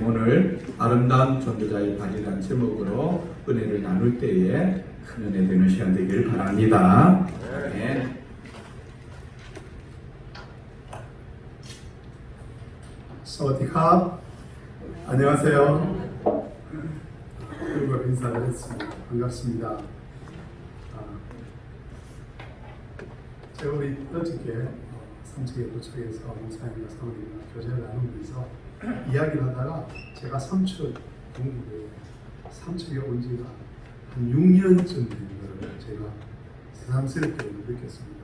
오늘 아름다운 전도자의 발이라는 제목으로 은혜를 나눌 때에 큰 은혜 되는 시간 되길 바랍니다. 네. 사와디캅. 안녕하세요. 그리고 인사를 했습니다. 반갑습니다. 제가 우리 어저께 삼척에 도착해서 목사님과 사모님과 교제를 나누면서 이야기를 하다가 제가 삼척 동부에 삼척에 온 지가 한 6년쯤 된 것을 제가 새삼스럽게 느꼈습니다.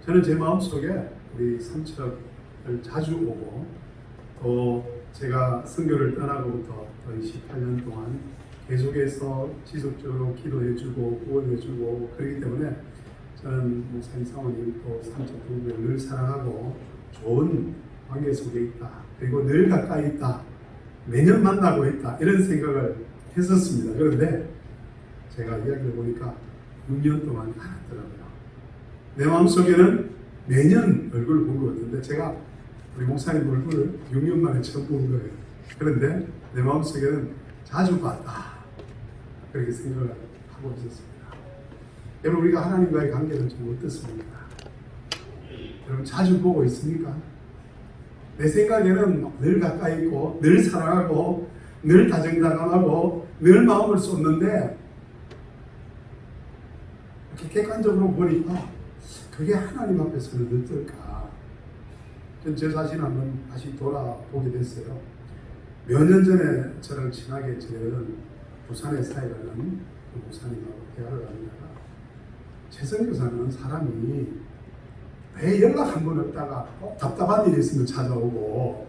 저는 제 마음속에 우리 삼척을 자주 오고 또 제가 선교를 떠나고부터 거의 18년 동안 계속해서 지속적으로 기도해주고 구원해주고 그렇기 때문에 저는 목사님 사모님 또 삼척 동부를 늘 사랑하고 좋은 관계 속에 있다. 그리고 늘 가까이 있다. 매년 만나고 있다. 이런 생각을 했었습니다. 그런데 제가 이야기를 보니까 6년 동안 알았더라고요. 내 마음속에는 매년 얼굴을 본 것 같은데 제가 우리 목사님 얼굴을 6년 만에 처음 본 거예요. 그런데 내 마음속에는 자주 봤다. 그렇게 생각을 하고 있었습니다. 여러분 우리가 하나님과의 관계는 좀 어떻습니까? 여러분 자주 보고 있습니까? 내 생각에는 늘 가까이 있고 늘 사랑하고 늘 다정다감하고 늘 마음을 쏟는데 이렇게 객관적으로 보니까 그게 하나님 앞에서는 어떨까? 전 제 자신 한번 다시 돌아보게 됐어요. 몇 년 전에 저랑 친하게 지내던 부산에 살던 그 목사님하고 대화를 하다가 최 선교사는 사람이 왜 연락 한 번 없다가 답답한 일이 있으면 찾아오고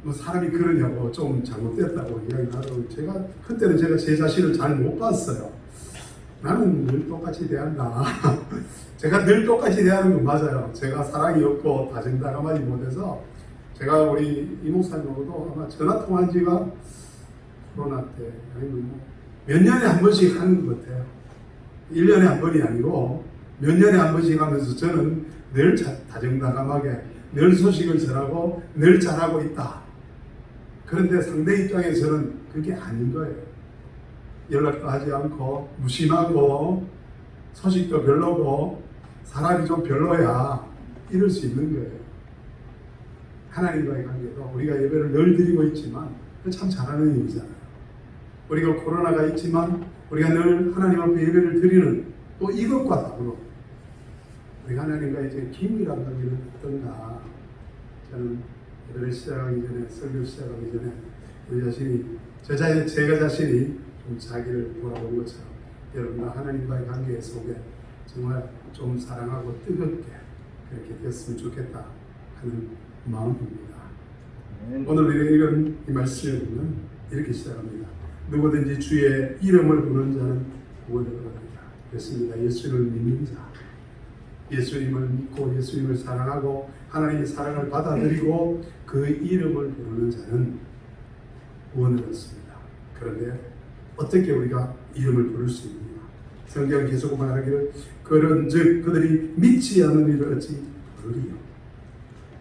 뭐 사람이 그러냐고 좀 잘못됐다고 이야기를 하더라고요. 그때는 제가 제 자신을 잘 못 봤어요. 나는 늘 똑같이 대한다. 제가 늘 똑같이 대하는 건 맞아요. 제가 사랑이 없고 다정다감하지 못해서 제가 우리 이 목사님하고도 아마 전화 통화한 지가 코로나 때 아니면 몇 년에 한 번씩 하는 것 같아요. 1년에 한 번이 아니고 몇 년에 한 번씩 하면서 저는 늘 다정다감하게 늘 소식을 전하고 늘 잘하고 있다. 그런데 상대 입장에서는 그게 아닌 거예요. 연락도 하지 않고 무심하고 소식도 별로고 사람이 좀 별로야 이럴 수 있는 거예요. 하나님과의 관계도 우리가 예배를 늘 드리고 있지만 참 잘하는 일이잖아요. 우리가 코로나가 있지만 우리가 늘 하나님 앞에 예배를 드리는 또 이것과 더불어 우리가 하나님과 이제 긴밀한 관계는 어떤가. 저는 예배를 시작하기 전에 설교 시작하기 전에 우리 자신이 제가 자신이 좀 자기를 돌아본 것처럼 여러분과 하나님과의 관계 속에 정말 좀 사랑하고 뜨겁게 그렇게 됐으면 좋겠다 하는 마음입니다. 오늘 우리가 읽은 이 말씀은 이렇게 시작합니다. 누구든지 주의 이름을 부르는 자는 구원을 얻으리라. 그렇습니다. 예수를 믿는 자, 예수님을 믿고 예수님을 사랑하고 하나님의 사랑을 받아들이고 그 이름을 부르는 자는 구원을 얻습니다. 그런데 어떻게 우리가 이름을 부를 수 있느냐? 성경은 계속 말하기를 그런즉 그들이 믿지 않는 일을 어찌 부르리요?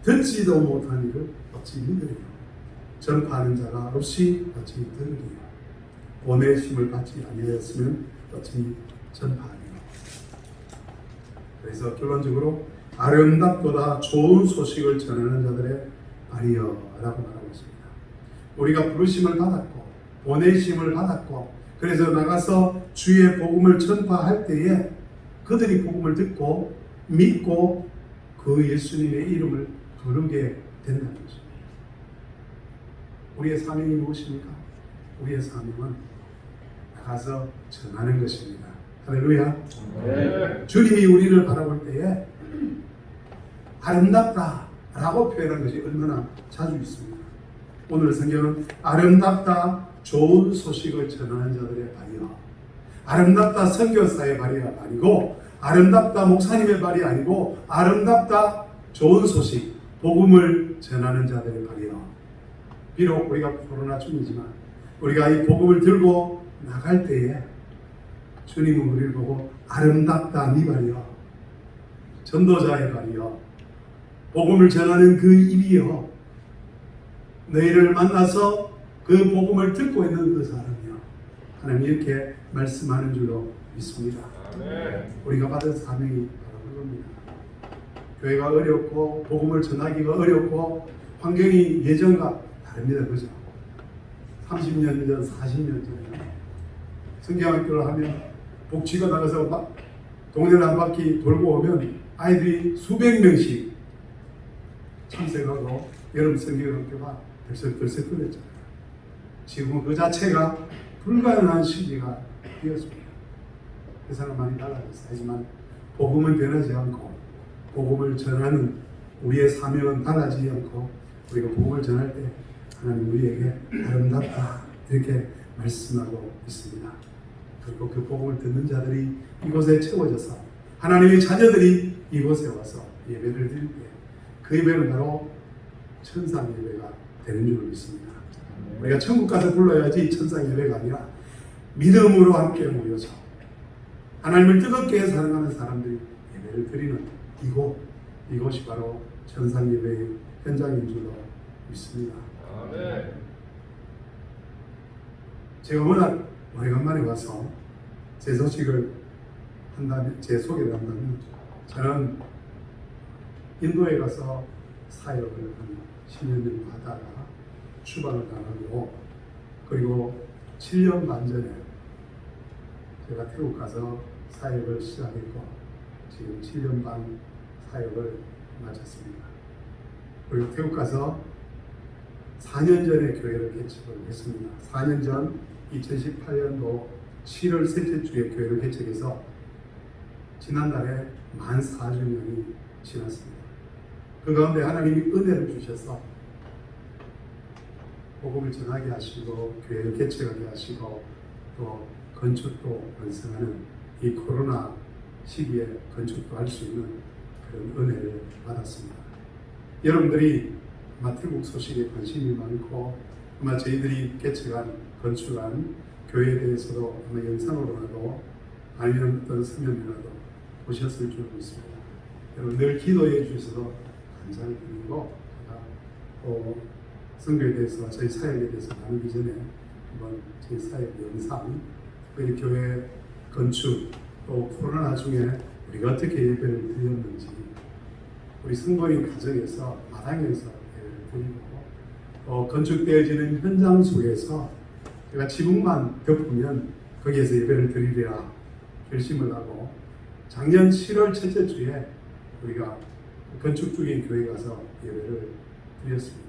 듣지도 못한 일을 어찌 믿으리요? 전파하는 자가 없이 어찌 들으리요? 보내심을 받지 아니하였으면 어찌 전파하리요? 그래서 결론적으로 아름답보다 좋은 소식을 전하는 자들의 발이여라고 말하고 있습니다. 우리가 부르심을 받았고 보내심을 받았고 그래서 나가서 주의 복음을 전파할 때에 그들이 복음을 듣고 믿고 그 예수님의 이름을 부르게 된다는 것입니다. 우리의 사명이 무엇입니까? 우리의 사명은 나가서 전하는 것입니다. 할렐루야. 네. 주님이 우리를 바라볼 때에 아름답다 라고 표현한 것이 얼마나 자주 있습니다. 오늘 성경은 아름답다 좋은 소식을 전하는 자들의 발이요. 아름답다 선교사의 발이 아니고 아름답다 목사님의 발이 아니고 아름답다 좋은 소식 복음을 전하는 자들의 발이요. 비록 우리가 코로나 중이지만 우리가 이 복음을 들고 나갈 때에 주님은 우리를 보고 아름답다 네 발이요. 전도자의 발이요. 복음을 전하는 그 입이요. 너희를 만나서 그 복음을 듣고 있는 그 사람이요. 하나님 이렇게 말씀하는 줄로 믿습니다. 우리가 받은 사명이 바로 그겁니다. 교회가 어렵고 복음을 전하기가 어렵고 환경이 예전과 다릅니다. 그죠? 30년 전, 40년 전에 성경학교를 하면 복지가 나가서 막 동네를 한 바퀴 돌고 오면 아이들이 수백 명씩 참석하고 여름 성경학교가 들썩들썩 끌렸잖아요. 지금은 그 자체가 불가능한 시기가 되었습니다. 세상은 많이 달라졌어요. 하지만 복음은 변하지 않고 복음을 전하는 우리의 사명은 달라지지 않고 우리가 복음을 전할 때 하나님 우리에게 아름답다 이렇게 말씀하고 있습니다. 그리고 그 복음을 듣는 자들이 이곳에 채워져서 하나님의 자녀들이 이곳에 와서 예배를 드릴 때 그 예배는 바로 천상 예배가 되는 줄 믿습니다. 우리가 천국 가서 불러야지 천상 예배가 아니라 믿음으로 함께 모여서 하나님을 뜨겁게 사랑하는 사람들이 예배를 드리는 이곳이 바로 천상 예배의 현장인 줄로 믿습니다. 아멘. 제가 워낙 오래간만에 와서 제 소식을 한다면, 제 소개를 한다면 저는 인도에 가서 사역을 한 10년 정도 하다가 추방을 당하고 그리고 7년 반 전에 제가 태국 가서 사역을 시작했고 지금 7년 반 사역을 마쳤습니다. 그리고 태국 가서 4년 전에 교회를 개척을 했습니다. 4년 전 2018년도 7월 셋째 주에 교회를 개척해서 지난달에 만 4주년이 지났습니다. 그 가운데 하나님이 은혜를 주셔서 복음을 전하게 하시고 교회를 개척하게 하시고 또 건축도 완성하는 이 코로나 시기에 건축도 할 수 있는 그런 은혜를 받았습니다. 여러분들이 아마 태국 소식에 관심이 많고 아마 저희들이 개척한 건축한 교회에 대해서도 아마 영상으로라도 아니면 어떤 서면이라도 보셨을 줄 믿습니다. 여러분 늘 기도해 주셔서 감사를 드리고 제가 선교에 대해서 저희 사역에 대해서 나누기 전에 한번 저희 사역 영상 특별히 교회 건축 또 코로나 중에 우리가 어떻게 예배를 드렸는지 우리 성도인 가정에서 마당에서 예배를 드리고 건축되어지는 현장 속에서 제가 지붕만 덮으면 거기에서 예배를 드리리라 결심을 하고 작년 7월 첫째 주에 우리가 건축 중인 교회 가서 예배를 드렸습니다.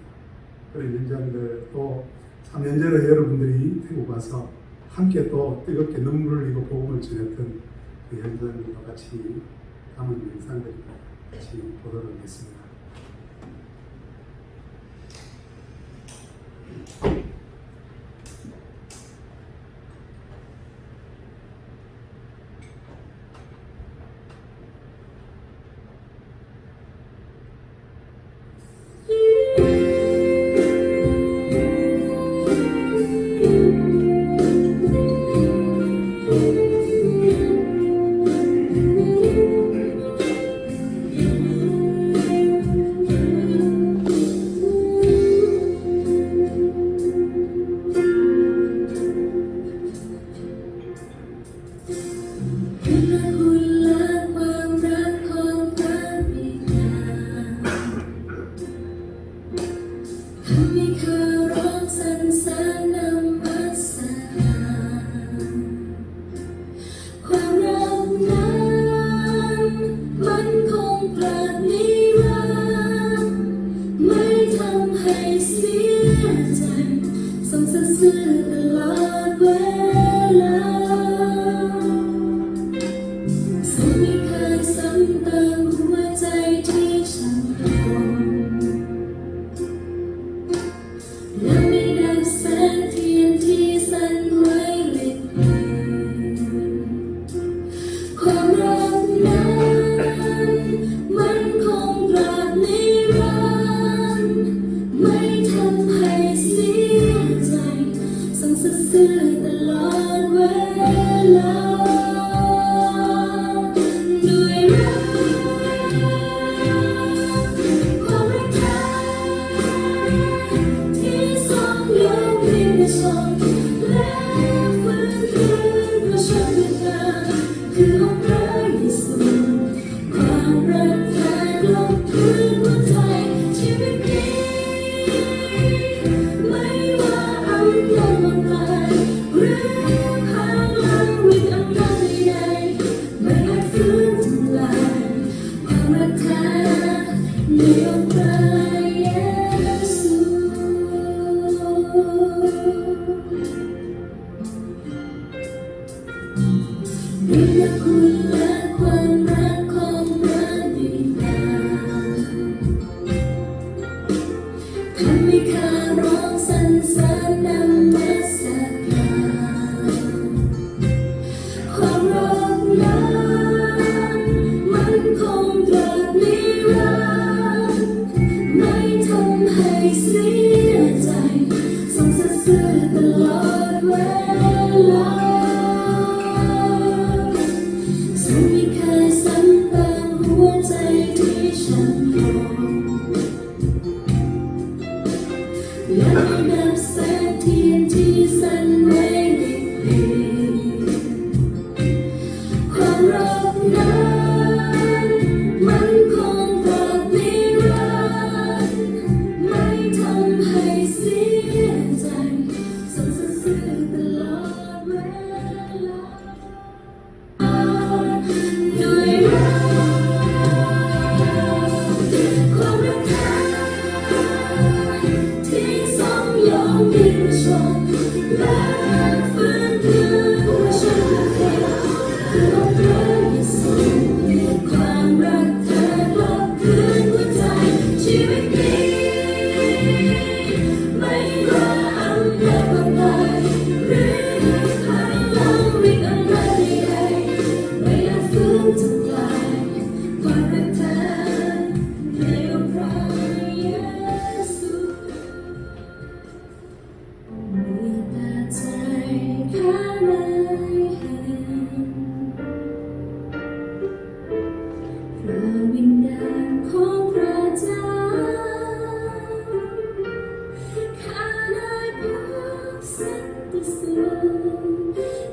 그런 현장들 또 3년 전에 여러분들이 태국 와서 함께 또 뜨겁게 눈물을 흘리고 복음을 전했던 그 현장들과 같이 담은 영상들을 같이 보도록 하겠습니다.ที่ มีค่าร้องสรรเสริญนมัสการความรักนั้นมันคงตราบนิรันดร์ไม่ทำให้เสียใจทรงสัตย์ซื่อตลอดเวลาทรงไม่เคยซ้ำเติมหัวใจที่ฉันรอและไม่ดับแสงเทียนที่สั่นไหวในเพลงความรักนั้นมันคงตราบนิรันดร์ไม่ทำให้เสียใจทรงสัตย์ซื่อตลอดเวลาด้วยรักความรักที่ทรงยอมดิ้นรนและฟื้นคืนฉันคือองค์พระเยซูความรักเธอกลับคืนหัวใจชีวิตนี้ไม่ว่าอำนาจบางใดหรือพลังฤทธิ์อะไรใดๆไม่อาจฟื้นทำลายความรักเธอในองค์พระเยซู เมื่อแต่ใจข้าได้เห็นพระวิญญาณของพระเจ้าข้าได้พบสันติสุข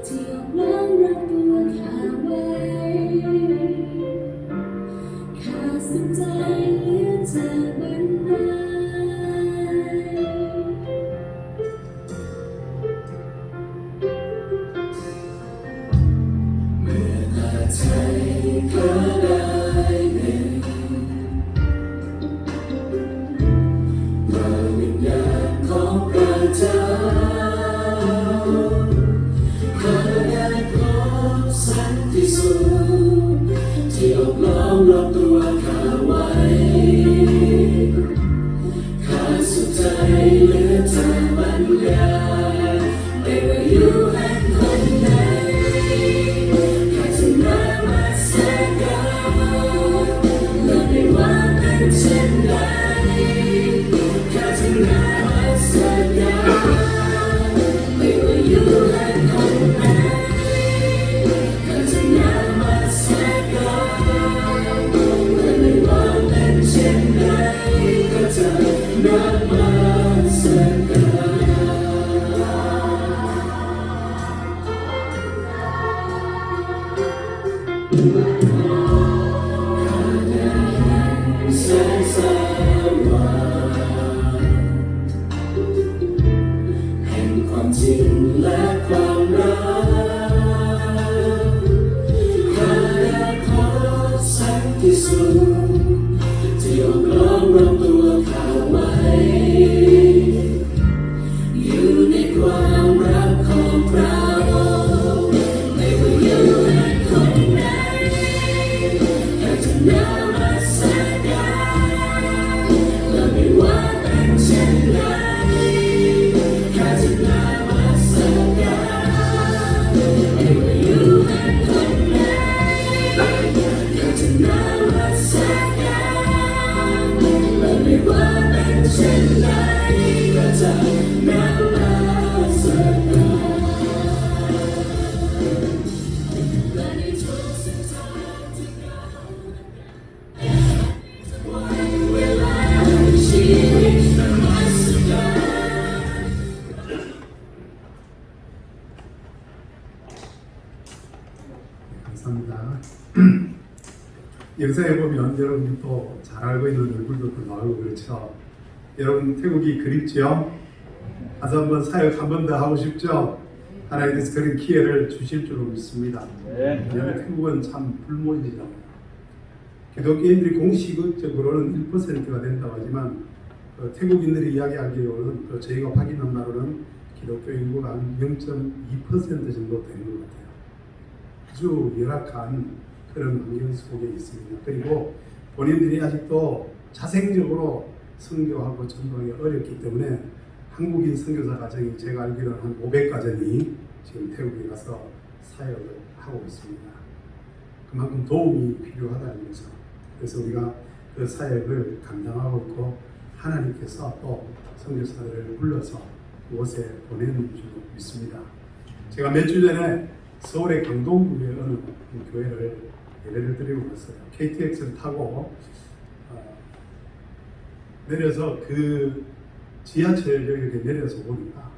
ที่อบล้อมรักตัวข้าไว้ข้าสุขใจเหลือจากบันได ใจข้าได้เห็นพระวิญญาณของพระเจ้าข้าได้พบสันติสุขที่อบล้อมรอบตัวข้าไว้ข้าสุขใจเหลือจะบรรยายไม่ว่าอยู่แห่งคนใด ข้าจะนมัสการและไม่ว่าเป็นเช่นใดข้าจะนมัสการไม่ว่าอยู่แห่งคนไหนข้าจะนมัสการและไม่ว่าเป็นเช่นใดข้าจะนมัสการ แสงสว่างแห่งความจริงและความรักข้าได้พบสันติสุขที่อบล้อมรอบตัวข้าไว้อยู่ในความรักของพระองค์ไม่ว่าอยู่แห่งคนไหนข้าจะนมัสการ และไม่ว่าเป็นเช่นใดข้าจะนมัสการไม่ว่าอยู่แห่งคนไหนข้าจะนมัสการและไม่ว่าเป็นเช่นใดข้าจะนมัสการและในทุกเส้นทางที่ก้าว วันเวลาชีวิตนมัสการ 감사합니다. 영상에 보면 여러분이 또 잘 알고 있는 얼굴도 또 나오고 그렇죠. 여러분 태국이 그립죠? 가서 한번 사역 한 번 더 하고 싶죠? 하나님께서 그런 기회를 주실 줄로 믿습니다. 왜냐하면 태국은 참 불모입니다. 기독교인들이 공식적으로는 1%가 된다고 하지만 태국인들이 이야기하기로는 또 저희가 확인한 바로는 기독교 인구가 한 0.2% 정도 되는 것 같아요. 아주 열악한 그런 환경 속에 있습니다. 그리고 본인들이 아직도 자생적으로 선교하고 전도하기 어렵기 때문에 한국인 선교사 가정이 제가 알기로는 한 500가정이 지금 태국에 가서 사역을 하고 있습니다. 그만큼 도움이 필요하다는 거죠. 그래서 우리가 그 사역을 감당하고 있고 하나님께서 또 선교사들을 불러서 그곳에 보내는 줄 믿습니다. 제가 몇 주 전에 서울의 강동구에 어느 교회를 예배를 드리고 왔어요. KTX를 타고 내려서 그 지하철역에 내려서 보니까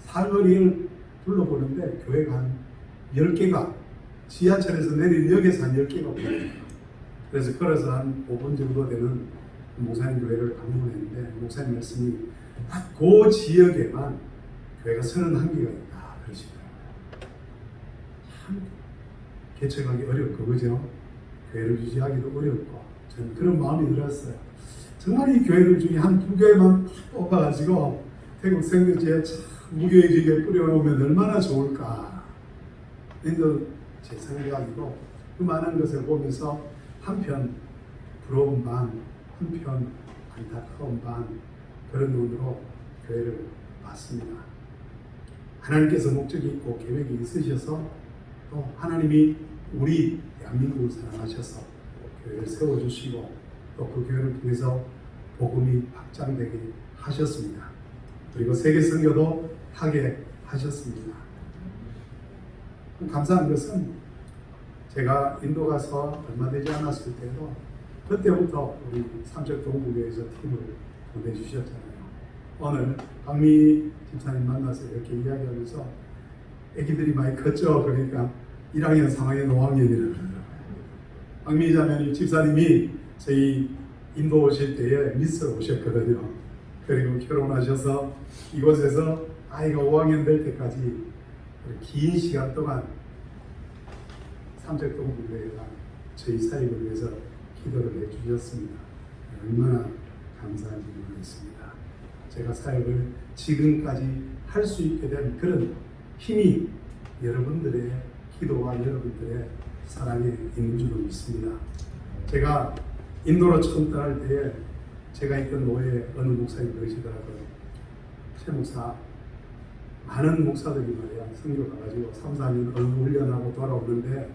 사거리를 둘러보는데 교회가 한 10개가 지하철에서 내린 역에서 한 10개가 보여요. 그래서 걸어서 한 5분 정도 되는 목사님 교회를 방문했는데 목사님 말씀이 딱 그 지역에만 교회가 31개가 있다 그러시더라고요. 참 개척하기 어렵고 그죠? 교회를 유지하기도 어렵고 저는 그런 마음이 들었어요. 정말 이 교회들 중에 한 2개만 뽑아가지고 태국 선교지에 참 무교회지게 뿌려놓으면 얼마나 좋을까. 근데 제 생각이고 그 많은 것을 보면서 한편 부러운 반, 한편 안타까운 반 그런 눈으로 교회를 봤습니다. 하나님께서 목적이 있고 계획이 있으셔서 또 하나님이 우리 대한민국을 사랑하셔서 교회를 세워주시고 또 그 교회를 통해서 복음이 확장되게 하셨습니다. 그리고 세계 선교도 하게 하셨습니다. 감사한 것은 제가 인도 가서 얼마 되지 않았을 때도 그때부터 우리 삼척동부교회에서 팀을 보내주셨잖아요. 오늘 박미 집사님 만나서 이렇게 이야기하면서 애기들이 많이 컸죠. 그러니까 1학년, 3학년, 5학년이라고 그러더라고요. 박미 자매님 집사님이 저희 인도 오실 때에 미스로 오셨거든요. 그리고 결혼하셔서 이곳에서 아이가 5학년 될 때까지 긴 시간 동안 삼척동부교회가 저희 사역을 위해서 기도를 해주셨습니다. 얼마나 감사한지 모르겠습니다. 제가 사역을 지금까지 할 수 있게 된 그런 힘이 여러분들의 기도와 여러분들의 사랑에 있는 줄로 믿습니다. 제가 인도로 처음 떠날 때에 제가 있던 노예 어느 목사님 그러시더라고요. 최 목사, 많은 목사들이 말이야 선교 가가지고 3, 4년 얼굴 훈련하고 돌아오는데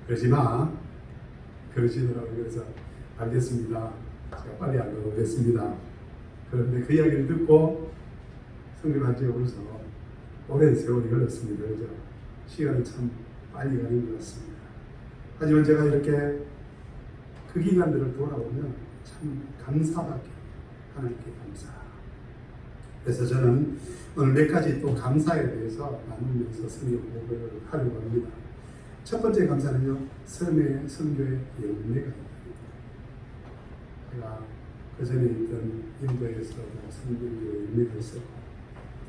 그러지 마. 그러시더라고요. 그래서 알겠습니다. 제가 빨리 안 가보겠습니다. 그런데 그 이야기를 듣고 선교를 한 지가 벌써 오랜 세월이 흘렀습니다. 그죠? 시간이 참 빨리 가는 것 같습니다. 하지만 제가 이렇게 그 기간들을 돌아보면 참 감사밖에 하나님께 감사. 그래서 저는 오늘 몇 가지 또 감사에 대해서 나누면서 선교 공부를 하려고 합니다. 첫 번째 감사는요, 섬의 선교의 열매가 있다. 제가 그 전에 있던 인도에서도 선교의 열매가 있었고,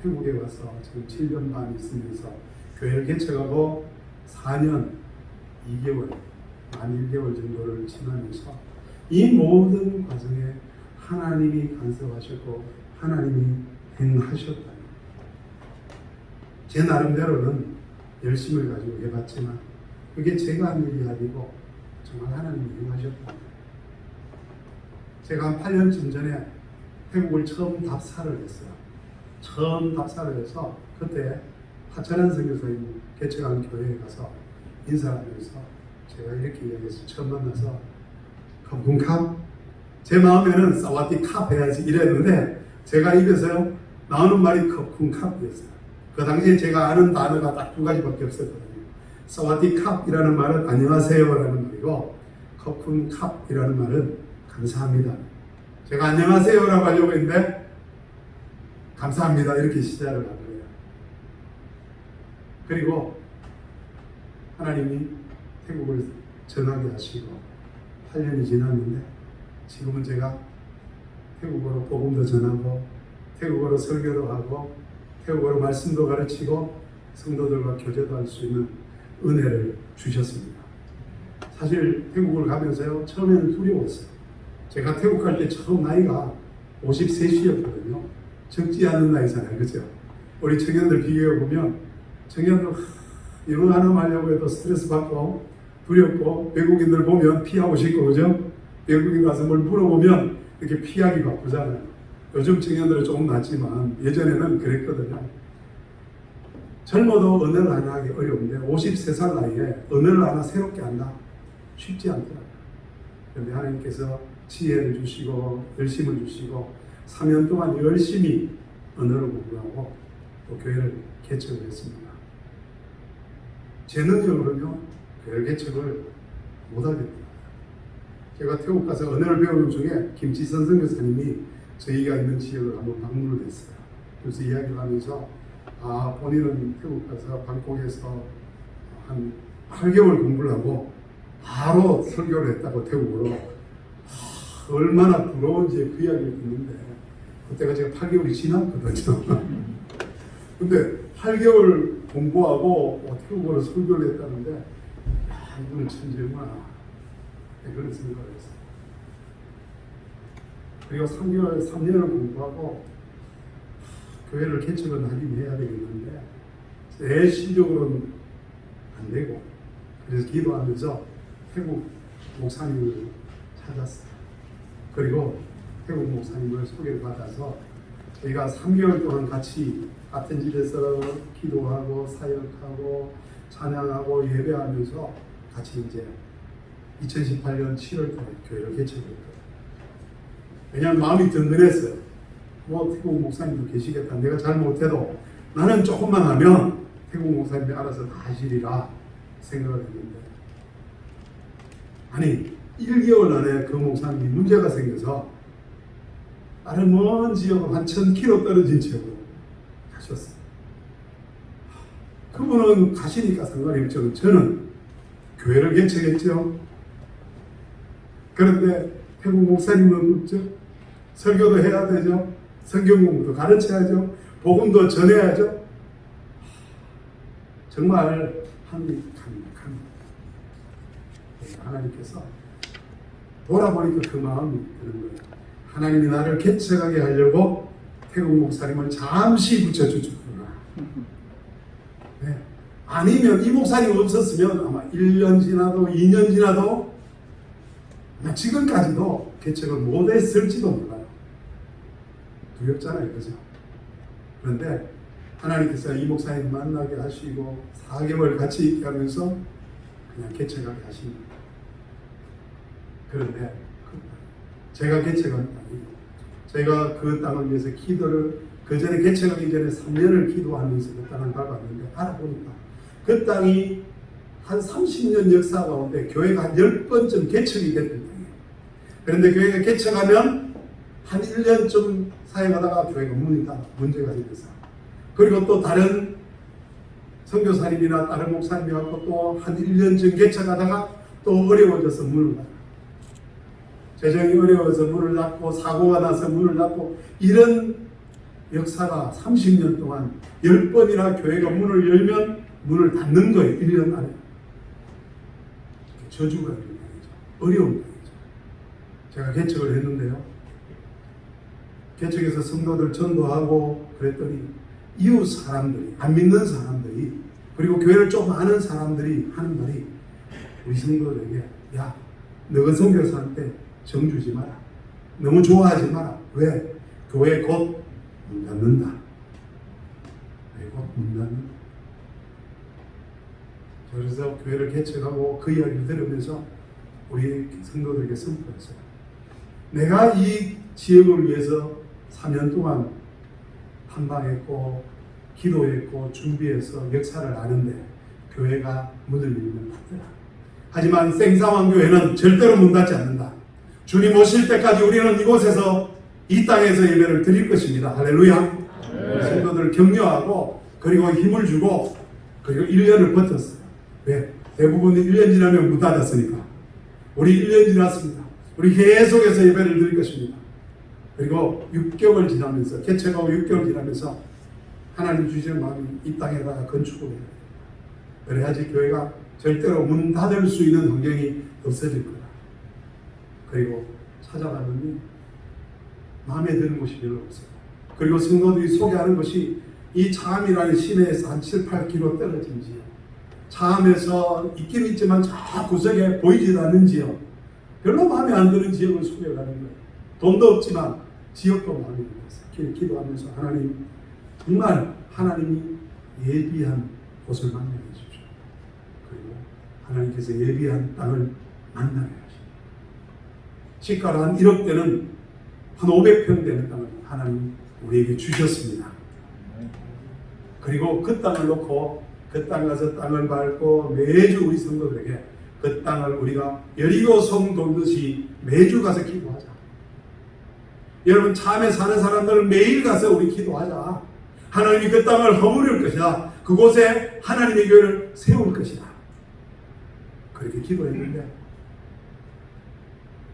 태국에 와서 지금 7년 반 있으면서 교회를 개척하고 4년 2개월, 만 1개월 정도를 지나면서 이 모든 과정에 하나님이 간섭하셨고 하나님이 행하셨다. 제 나름대로는 열심을 가지고 해봤지만 그게 제가 한 일이 아니고 정말 하나님이 행하셨다. 제가 한 8년쯤 전에 태국을 처음 답사를 했어요. 처음 답사를 해서 그때 하찬한 선교사님 개척한 교회에 가서 인사하면서 제가 이렇게 이야기해서 처음 만나서 컵군캅? 제 마음에는 사와디 캅 해야지 이랬는데 제가 입에서 나오는 말이 컵군캅이었어요. 그 당시에 제가 아는 단어가 딱 2가지밖에 없었거든요. 사와디 캅이라는 말은 안녕하세요라는 말이고 컵군캅이라는 말은 감사합니다. 제가 안녕하세요라고 하려고 했는데 감사합니다 이렇게 시작을 한 거예요. 그리고 하나님이 태국을 전하게 하시고 8년이 지났는데 지금은 제가 태국어로 복음도 전하고 태국어로 설교도 하고 태국어로 말씀도 가르치고 성도들과 교제도 할 수 있는 은혜를 주셨습니다. 사실 태국을 가면서요 처음에는 두려웠어요. 제가 태국 갈 때 처음 나이가 53이었거든요. 적지 않은 나이잖아요. 그죠? 우리 청년들 비교해보면 청년들 영어 하나 하려고 해도 스트레스 받고 두렵고 외국인들 보면 피하고 싶고 그죠? 외국인 가서 뭘 물어보면 이렇게 피하기 바쁘잖아요. 요즘 청년들은 조금 낫지만 예전에는 그랬거든요. 젊어도 언어를 하나 하기 어려운데 53살 나이에 언어를 하나 새롭게 한다? 쉽지 않더라고요. 그런데 하나님께서 지혜를 주시고 열심을 주시고 3년 동안 열심히 언어를 공부하고 또 교회를 개척을 했습니다. 제 능력으로는요, 교회 개척을 못하겠더라고요. 제가 태국 가서 언어를 배우는 중에 김지선 선교사님이 저희가 있는 지역을 한번 방문을 했어요. 그래서 이야기를 하면서 본인은 태국 가서 방콕에서 한 8개월 공부를 하고 바로 설교를 했다고 태국어로. 얼마나 부러운지 그 이야기를 듣는데 그때가 제가 8개월이 지났거든요. 근데 8개월 공부하고 태국어로 설교를 했다는데 이분은 천재구나 그런 생각을 했어요. 그리고 3년을 공부하고 교회를 개척은 하긴 해야 되겠는데 내 실력으로는 안 되고 그래서 기도하면서 태국 목사님을 찾았어요. 그리고 태국 목사님을 소개를 받아서 저희가 3개월 동안 같이 같은 집에서 기도하고 사역하고 찬양하고 예배하면서 같이 이제 2018년 7월달에 교회를 개척했거든요. 왜냐하면 마음이 든든했어요. 태국 목사님도 계시겠다. 내가 잘 못해도 나는 조금만 하면 태국 목사님이 알아서 다 하시리라 생각을 했는데 아니 1개월 안에 그 목사님이 문제가 생겨서 다른 먼 지역으로 한 1000km 떨어진 지역으로 가셨어요. 그분은 가시니까 상관이 없죠. 저는 교회를 개척했죠. 그런데 태국 목사님은 없죠. 설교도 해야 되죠. 성경 공부도 가르쳐야죠. 복음도 전해야죠. 정말 한입합니다. 하나님께서 돌아보니까 그 마음이 드는 거예요. 하나님이 나를 개척하게 하려고 태국 목사님을 잠시 붙여주셨구나. 네. 아니면 이 목사님 없었으면 아마 1년 지나도 2년 지나도 아마 지금까지도 개척을 못했을지도 몰라요. 두렵잖아요. 그죠? 그런데 하나님께서 이 목사님 만나게 하시고 4개월 같이 있게 하면서 그냥 개척하게 하십니다. 그런데 제가 개척한 땅이 제가 그 땅을 위해서 기도를 그 전에 개척하기 전에 3년을 기도하면서 그 땅을 밟았는데 알아보니까 그 땅이 한 30년 역사 가운데 교회가 한 10번쯤 개척이 됐던 땅이에요. 그런데 교회가 개척하면 한 1년쯤 사역하다가 교회가 문이다 문제가 생겨서 그리고 또 다른 선교사님이나 다른 목사님하고 또 한 1년쯤 개척하다가 또 어려워져서 문을 닫아요. 재정이 어려워서 문을 닫고 사고가 나서 문을 닫고 이런 역사가 30년 동안 10번이나 교회가 문을 열면 문을 닫는 거예요. 1년 안에. 저주가 있는 거죠. 어려운 거죠. 제가 개척을 했는데요. 개척해서 성도들 전도하고 그랬더니 이웃 사람들이 안 믿는 사람들이 그리고 교회를 좀 아는 사람들이 하는 말이 우리 성도들에게 야 너가 선교사한테 정 주지 마라. 너무 좋아하지 마라. 왜? 교회 곧 문 닫는다. 왜 곧 문 닫는다. 그래서 교회를 개척하고 그 이야기를 들으면서 우리 성도들에게 선포했어요. 내가 이 지역을 위해서 3년 동안 탐방했고 기도했고 준비해서 역사를 아는데 교회가 문을 열면 닫더라. 하지만 생사왕교회는 절대로 문 닫지 않는다. 주님 오실 때까지 우리는 이곳에서 이 땅에서 예배를 드릴 것입니다. 할렐루야. 성도들을 격려하고 그리고 힘을 주고 그리고 1년을 버텼어요. 왜? 대부분이 1년 지나면 문 닫았으니까. 우리 1년 지났습니다. 우리 계속해서 예배를 드릴 것입니다. 그리고 6개월 지나면서 개척하고 6개월 지나면서 하나님 주시는 마음이 이 땅에다가 건축을 해요. 그래야지 교회가 절대로 문 닫을 수 있는 환경이 없어질 거다. 그리고 찾아갔더니 마음에 드는 곳이 별로 없어요. 그리고 성도들이 소개하는 것이 이 차암이라는 시내에서 한 7, 8km 떨어진 지역. 차암에서 있긴 있지만 저 구석에 보이지도 않는 지역. 별로 마음에 안 드는 지역을 소개하는 거예요. 돈도 없지만 지역도 마음에 들어서 기도하면서 하나님, 정말 하나님이 예비한 곳을 만나게 해주십시오. 그리고 하나님께서 예비한 땅을 만나게 하십시오. 시가로 한 1억 대는 한 500평 되는 땅을 하나님 우리에게 주셨습니다. 그리고 그 땅을 놓고 그 땅 가서 땅을 밟고 매주 우리 성도들에게 그 땅을 우리가 여리고 성 돌듯이 매주 가서 기도하자. 여러분, 참에 사는 사람들은 매일 가서 우리 기도하자. 하나님이 그 땅을 허물을 것이다. 그곳에 하나님의 교회를 세울 것이다. 그렇게 기도했는데,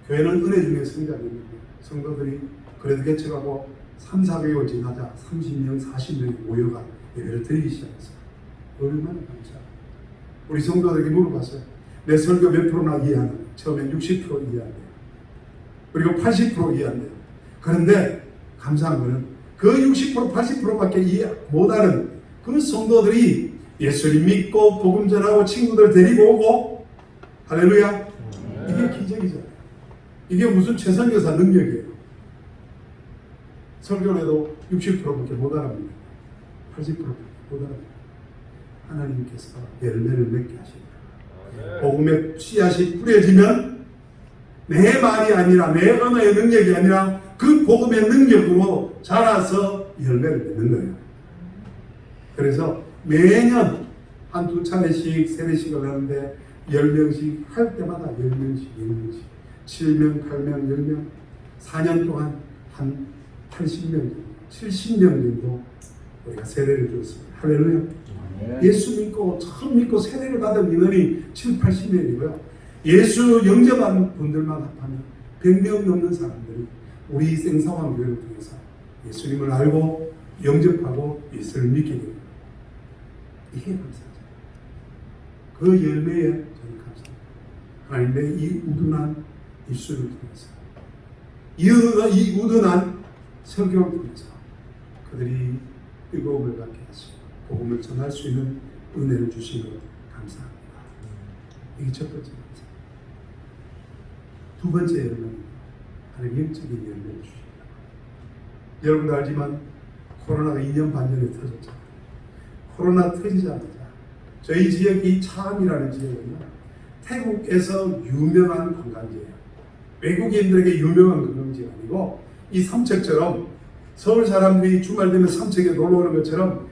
교회는 은혜 중에 성장했는데 성도들이 그래도 개척하고 3-4개월 지나자 30명, 40명이 모여가 예배를 드리기 시작했어요. 얼마나 감사해요. 우리 성도들에게 물어봤어요. 내 설교 몇 프로나 이해하는? 처음엔 60% 이해한대요. 그리고 80% 이해한대요. 그런데 감사한 거는 그 60%, 80%밖에 이해 못하는 그 성도들이 예수를 믿고 복음 전하고 친구들 데리고 오고, 할렐루야. 이게 기적이잖아요. 이게 무슨 최선교사 능력이에요. 설교를 해도 60%밖에 못 알아봅니다. 80%밖에 못 알아봅니다. 하나님께서 열매를 맺게 하십니다. 복음의 씨앗이 뿌려지면 내 말이 아니라 내 언어의 능력이 아니라 그 복음의 능력으로 자라서 열매를 맺는 거예요. 그래서 매년 한두 차례씩, 세례씩을 하는데 10명씩 할 때마다 10명씩, 10명씩 7명, 8명, 10명 4년 동안 한 80명 정도, 70명 정도 우리가 세례를 줬습니다. 할렐루야. 예수 믿고 처음 믿고 세례를 받은 인원이 7, 80명이고요. 예수 영접한 분들만 합하면 100명 넘는 사람들이 우리 생사왕 교회를 통해서 예수님을 알고 영접하고 예수를 믿게 됩니다. 이게 감사하죠. 그 열매에 저는 감사합니다. 하나님의 이 우둔한 입술을 통해서 이 우둔한 설교를 통해서 그들이 뜨거움을 갖게 하시고 복음을 전할 수 있는 은혜를 주신 것 감사합니다. 이게 첫 번째 감사. 두 번째 열매는 하나님 영적인 열매를 주십니다. 여러분도 알지만 코로나가 2년 반 전에 터졌잖아요. 코로나 터지자마자 저희 지역이 차암이라는 지역은요, 태국에서 유명한 관광지예요. 외국인들에게 유명한 관광지가 아니고 이 삼척처럼 서울 사람들이 주말 되면 삼척에 놀러 오는 것처럼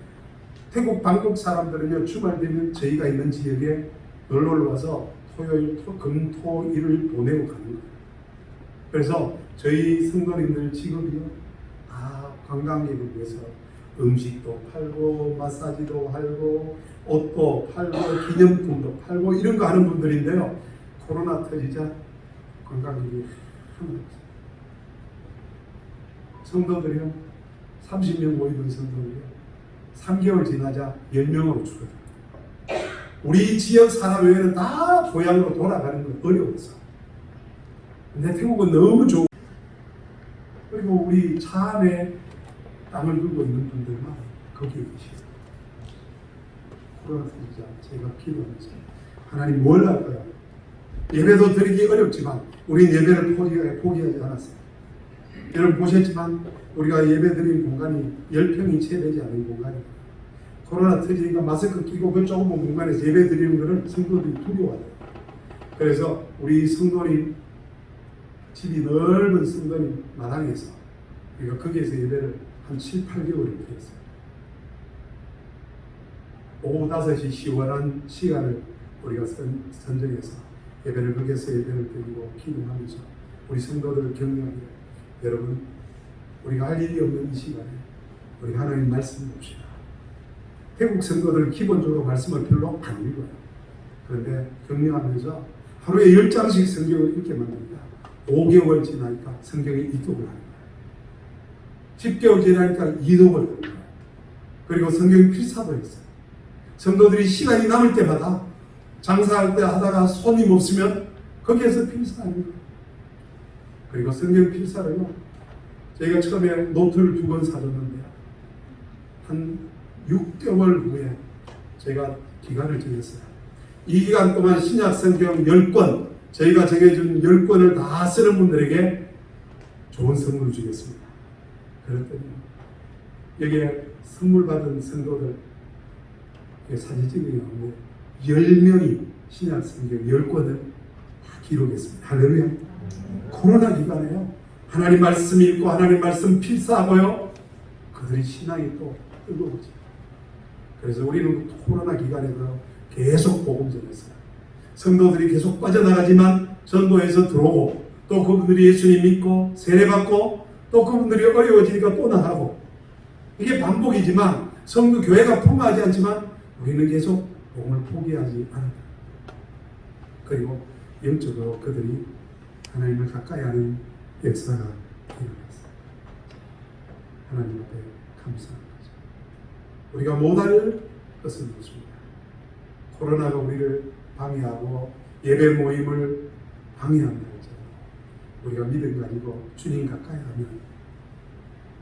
태국 방콕 사람들은요, 주말 되면 저희가 있는 지역에 놀러 와서 토요일, 금, 토, 일을 보내고 가는 거예요. 그래서 저희 성도님들 직업이요, 다 관광객을 위해서 음식도 팔고 마사지도 하고 옷도 팔고 기념품도 팔고 이런 거 하는 분들인데요, 코로나 터지자 관광객이 하나도 없어요. 성도들이요, 30명 모이던 성도들이요, 3개월 지나자 10명으로 줄어들어요. 우리 지역 사람 외에는 다 고향으로 돌아가는 건 어려워서. 근데 태국은 너무 좋고, 그리고 우리 차 안에 땅을 두고 있는 분들만 거기에 계시고, 코로나 터지자 제가 기도하면서 하나님 뭘 할까요? 예배도 드리기 어렵지만 우리 예배를 포기하지 않았어요. 여러분 보셨지만 우리가 예배 드리는 공간이 10평이 채 되지 않은 공간이에요. 코로나 터지니까 마스크 끼고 그 좁은 공간에서 예배 드리는 것을 성도들이 두려워해요. 그래서 우리 성도님, 집이 넓은 성도님 마당에서 우리가 거기에서 예배를 한 7, 8개월을 드렸어요. 오후 5시 시원한 시간을 우리가 선정해서 예배를 거기에서 예배를 드리고 기도하면서 우리 성도들을 격려합니다. 여러분, 우리가 할 일이 없는 이 시간에 우리 하나님 말씀 봅시다. 태국 성도들 기본적으로 말씀을 별로 안 읽어요. 그런데 격려하면서 하루에 10장씩 성경을 읽게 만듭니다. 5개월 지나니까 성경에 이독을 하는 거예요. 10개월 지나니까 이독을 하는 거예요. 그리고 성경 필사도 했어요. 성도들이 시간이 남을 때마다 장사할 때 하다가 손님 없으면 거기에서 필사하는 거예요. 그리고 성경 필사를요, 저희가 처음에 노트를 2권 사줬는데요, 한 6개월 후에 저희가 기간을 정했어요. 이 기간 동안 신약 성경 10권, 저희가 정해준 10권을 다 쓰는 분들에게 좋은 선물을 주겠습니다. 그랬더니 여기에 선물 받은 성도들 사진 찍으면 10명이 신약 성경 10권을 다 기록했습니다. 할렐루야. 코로나 기간에요. 하나님 말씀 읽고 하나님 말씀 필사하고요. 그들이 신앙이 또 뜨거워지죠. 그래서 우리는 코로나 기간에도 계속 복음 전했어요. 성도들이 계속 빠져나가지만 전도에서 들어오고 또 그분들이 예수님 믿고 세례받고 또 그분들이 어려워지니까 또 나가고 이게 반복이지만 성도 교회가 풍부하지 않지만 우리는 계속 복음을 포기하지 않는다. 그리고 영적으로 그들이 하나님을 가까이 하는 역사가 일어났어요. 하나님 앞에 감사한 거죠. 우리가 못할 것은 없습니다. 코로나가 우리를 방해하고 예배 모임을 방해한다 했잖아요. 우리가 믿음 가지고 주님 가까이 하면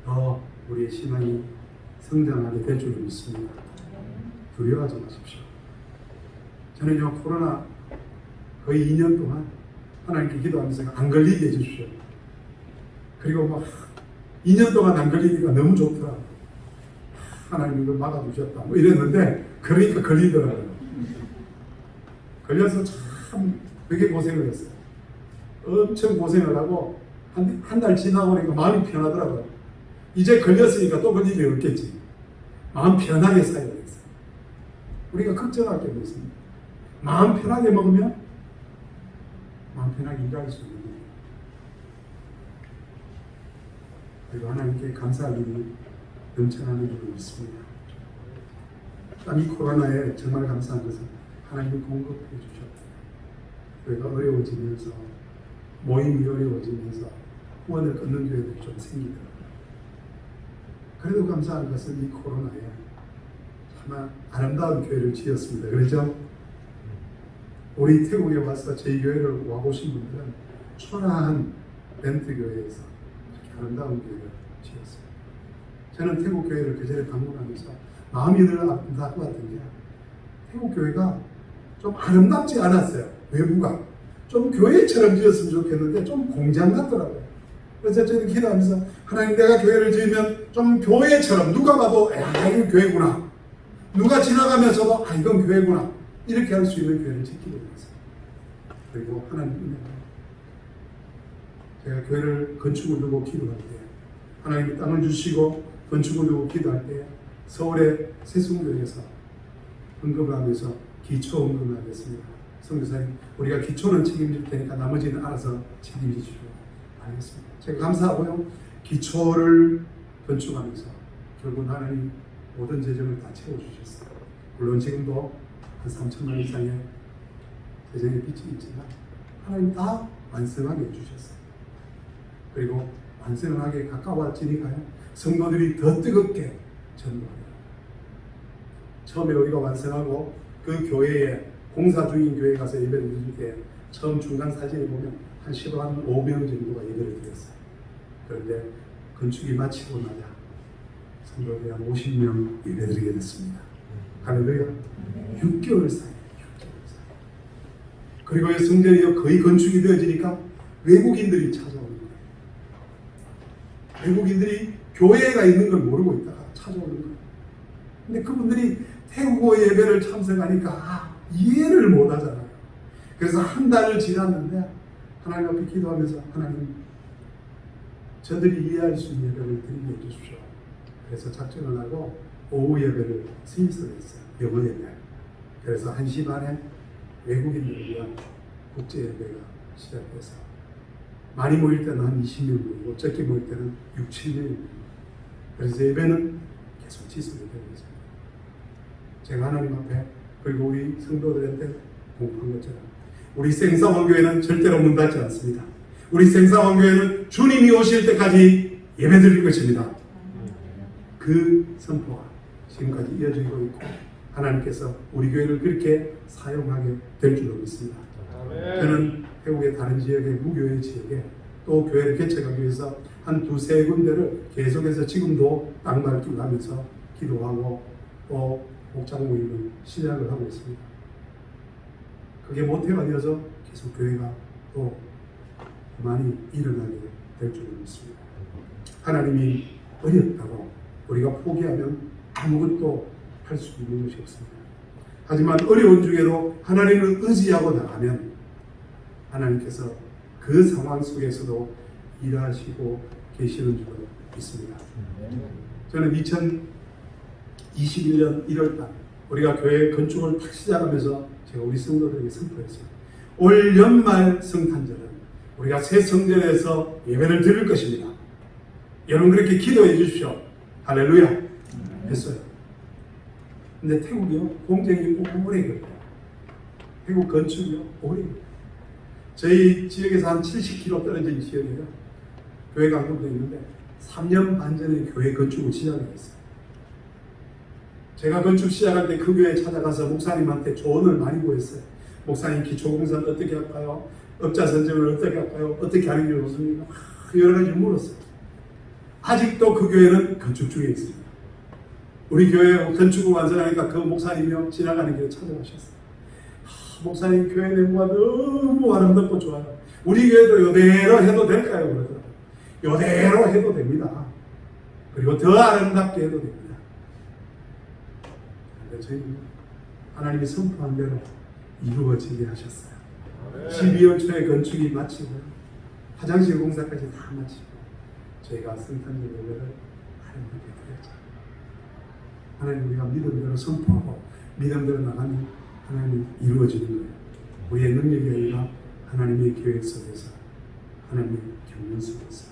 더 우리의 신앙이 성장하게 될 줄 믿습니다. 두려워하지 마십시오. 저는요 코로나 거의 2년 동안 하나님께 기도하면서 안 걸리게 해주십시오. 그리고 막 2년 동안 안 걸리니까 너무 좋더라. 하나님 이걸 막아주셨다. 뭐 이랬는데 그러니까 걸리더라고요. 걸려서 참 되게 고생을 했어요. 엄청 고생을 하고 한 달 지나고 나니까 마음이 편하더라고요. 이제 걸렸으니까 또 걸릴 일 없겠지. 마음 편하게 살아야 되겠어요. 우리가 걱정할 게 없습니다. 마음 편하게 먹으면 마음 편하게 일할 수 있는 거예요. 그리고 하나님께 감사할 일이 넘쳐나는 줄 믿습니다. 이 코로나에 정말 감사한 것은 하나님이 공급해 주셨어요. 교회가 어려워지면서 모임이 어려워지면서 후원을 끊는 교회들이 좀 생기더라고요. 그래도 감사한 것은 이 코로나에 참 아름다운 교회를 지었습니다. 그렇죠? 우리 태국에 와서 저희 교회를 와보신 분들은 초라한 렌트 교회에서 아름다운 교회를 지었어요. 저는 태국 교회를 그 전에 방문하면서 마음이 늘 안타까웠던 게 태국 교회가 좀 아름답지 않았어요. 외부가 좀 교회처럼 지었으면 좋겠는데 좀 공장 같더라고요. 그래서 저는 기도하면서 하나님 내가 교회를 지으면 좀 교회처럼 누가 봐도 이건 교회구나. 누가 지나가면서도 이건 교회구나. 이렇게 할 수 있는 교회를 짓기로 했어요. 그리고 하나님 은혜가 제가 교회를 건축을 두고 기도할 때 하나님이 땅을 주시고 건축을 두고 기도할 때 서울의 세순교회에서 헌금을 하면서 기초 헌금을 하겠습니다. 선교사님 우리가 기초는 책임질 테니까 나머지는 알아서 책임지시고 알겠습니다. 제가 감사하고요. 기초를 건축하면서 결국 하나님 모든 재정을 다 채워주셨어요. 물론 지금도 한 3천만 이상의 재정의 빚이 있지만 하나님 다 완성하게 해주셨어요. 그리고 완성하게 가까워지니까요. 성도들이 더 뜨겁게 전도해요. 처음에 우리가 완성하고 그 교회에 공사 중인 교회에 가서 예배를 드릴 때 처음 중간 사진을 보면 한 5명 정도가 예배를 드렸어요. 그런데 건축이 마치고 나자 성도들이 한 50명 예배드리게 됐습니다. 할렐루야. 6개월 사이. 그리고 이 성전이 거의 건축이 되어지니까 외국인들이 찾아오는 거예요. 외국인들이 교회가 있는 걸 모르고 있다가 찾아오는 거예요. 근데 그분들이 태국어 예배를 참석하니까 이해를 못 하잖아요. 그래서 한 달을 지났는데 하나님 앞에 기도하면서 하나님 저들이 이해할 수 있는 예배를 드리게 해주십시오. 그래서 작정을 하고 오후 예배를 스위스로 했어요. 영어 예배. 그래서 1시 반에 외국인들을 위한 국제 예배가 시작돼서 많이 모일 때는 한 20명 모이고 적게 모일 때는 6, 7명 모이고 그래서 예배는 계속 지속이 되고 있습니다. 제가 하나님 앞에 그리고 우리 성도들한테 공부한 것처럼 우리 생사왕교회는 절대로 문 닫지 않습니다. 우리 생사왕교회는 주님이 오실 때까지 예배드릴 것입니다. 그 선포가 지금까지 이어지고 있고 하나님께서 우리 교회를 그렇게 사용하게 될 줄로 믿습니다. 저는 태국의 다른 지역의 무교회 지역에 또 교회를 개척하기 위해서 한 2-3군데를 계속해서 지금도 땅밟기를 하면서 기도하고 또 목장 모임을 시작을 하고 있습니다. 그게 모태가 되어서 계속 교회가 또 많이 일어나게 될 줄 믿습니다. 하나님이 어렵다고 우리가 포기하면 아무것도 할 수 있는 것이 없습니다. 하지만 어려운 중에도 하나님을 의지하고 나가면 하나님께서 그 상황 속에서도 일하시고 계시는 줄 믿습니다. 저는 2021년 1월달 우리가 교회 건축을 딱 시작하면서 제가 우리 성도들에게 선포했어요. 올 연말 성탄절은 우리가 새 성전에서 예배를 드릴 것입니다. 여러분 그렇게 기도해 주십시오. 할렐루야 했어요. 근데 태국이요 공정이 오래 걸려요. 태국 건축이요 오래 걸려요. 저희 지역에서 한 70km 떨어진 지역이에요. 교회 강동도 있는데 3년 반 전에 교회 건축을 시작했어요. 제가 건축 시작할 때 그 교회에 찾아가서 목사님한테 조언을 많이 구했어요. 목사님 기초공사는 어떻게 할까요? 업자 선정을 어떻게 할까요? 어떻게 하는 게 좋습니까? 여러 가지 물었어요. 아직도 그 교회는 건축 중에 있습니다. 우리 교회 건축을 완성하니까 그 목사님이요 지나가는 길에 찾아가셨어요. 목사님 교회 내부가 너무 아름답고 좋아요. 우리 교회도 요대로 해도 될까요? 그러더라고요. 요대로 해도 됩니다. 그리고 더 아름답게 해도 됩니다. 그런데 저희는 하나님이 선포한 대로 이루어지게 하셨어요. 12월 초에 건축이 마치고요. 화장실 공사까지 다 마치고 저희가 성탄절 예배를 하나님께 드렸죠. 하나님 우리가 믿음대로 선포하고 믿음대로 나가면 하나님이 이루어지는 거예요. 우리의 능력이 아니라 하나님의 계획 속에서 하나님의 경륜 속에서.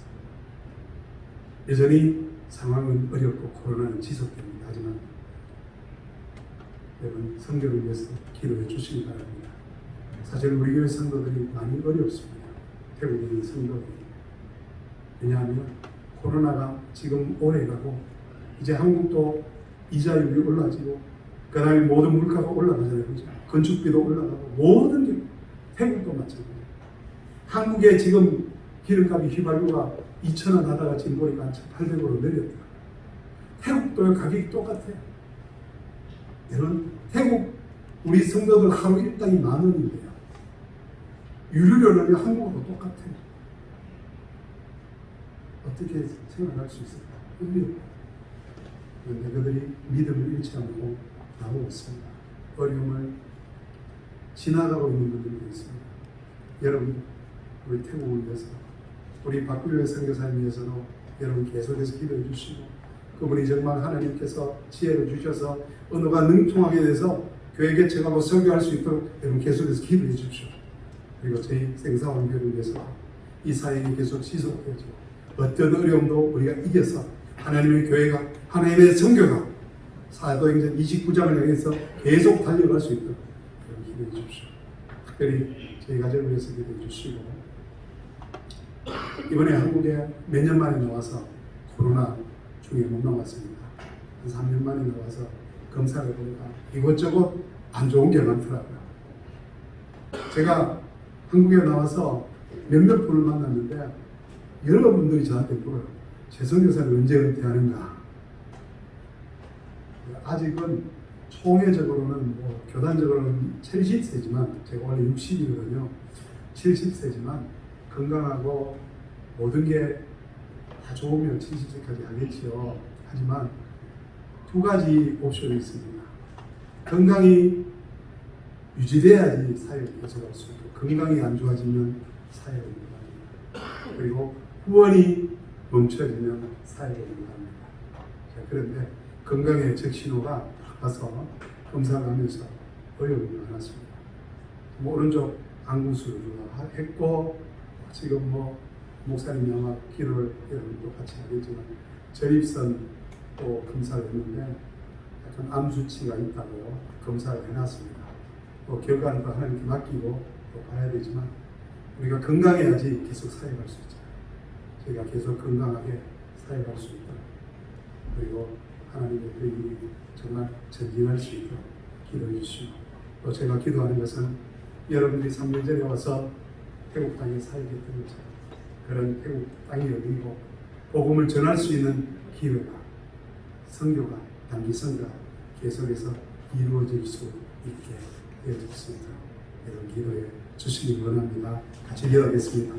여전히 상황은 어렵고 코로나는 지속됩니다. 하지만 여러분 성교를 위해서 기도해 주시기 바랍니다. 사실 우리 교회 성도들이 많이 어렵습니다. 태국에 있는 성도들이. 왜냐하면 코로나가 지금 오래가고 이제 한국도 이자율이 올라지고 그 다음에 모든 물가가 올라가잖아요. 그죠? 건축비도 올라가고 모든 게 태국도 마찬가지예요. 한국에 지금 기름값이 휘발유가 2,000원 하다가 지금 보니까 800으로 내렸더라고요. 태국도 가격이 똑같아요. 여러분 태국 우리 성도들 하루 일당이 10,000원인데요. 유류료는 한국하고 똑같아요. 어떻게 생각할 수 있을까? 그런데 그들이 믿음을 잃지 않고 나오고 있습니다. 어려움을 지나가고 있는 분들도 있습니다. 여러분 우리 태국을 위해서 우리 박구현 선교사님 위해서도 여러분 계속해서 기도해 주시고 그분이 정말 하나님께서 지혜를 주셔서 언어가 능통하게 돼서 교회 개척하고 설교할 수 있도록 여러분 계속해서 기도해 주십시오. 그리고 저희 생사원교를 위해서 이 사역이 계속 지속되어지고 어떤 어려움도 우리가 이겨서 하나님의 교회가 하나님의 선교가 사도행전 29장을 향해서 계속 달려갈 수 있도록 여러분 기도해 주십시오. 특별히 저희 가정을 위해서 기도해 주시고 이번에 한국에 몇 년 만에 나와서 코로나 중에 못 나왔습니다. 한 3년 만에 나와서 검사를 해보니까 이것저것 안 좋은 게 많더라고요. 제가 한국에 나와서 몇몇 분을 만났는데 여러분들이 저한테 물어요. 최선교사는 언제 은퇴하는가? 아직은 총회적으로는 뭐 교단적으로는 70세지만 제가 원래 60이거든요. 70세지만 건강하고 모든 게 다 좋으면 70세까지 하겠지요. 하지만 두 가지 옵션이 있습니다. 건강이 유지돼야지 사역이 계속할 수 있고 건강이 안 좋아지면 사역을 못합니다. 그리고 후원이 멈춰지면 사역을 못합니다. 그런데 건강의 적신호가 바빠서 검사를 하면서 어려움이 많았습니다. 오른쪽 안구수술을 했고 지금 뭐 목사님이 아마 기도를 여러분도 같이 하겠지만 전립선 또 검사를 했는데 약간 암 수치가 있다고 검사를 해놨습니다. 또 결과는 또 하나님께 맡기고 또 봐야 되지만 우리가 건강해야지 계속 사역할 수 있잖아요. 저희가 계속 건강하게 사역할 수 있도록 그리고 하나님의 그 일이 정말 전진할 수 있도록 기도해 주시고 또 제가 기도하는 것은 여러분들이 3년 전에 와서 태국 땅에 사역했던 것처럼 그런 태국 땅이 열리고 복음을 전할 수 있는 기회가 선교가 단기 선교가 계속해서 이루어질 수 있게 되어졌습니다. 여러분 기도해 주시기 원합니다. 같이 기도하겠습니다.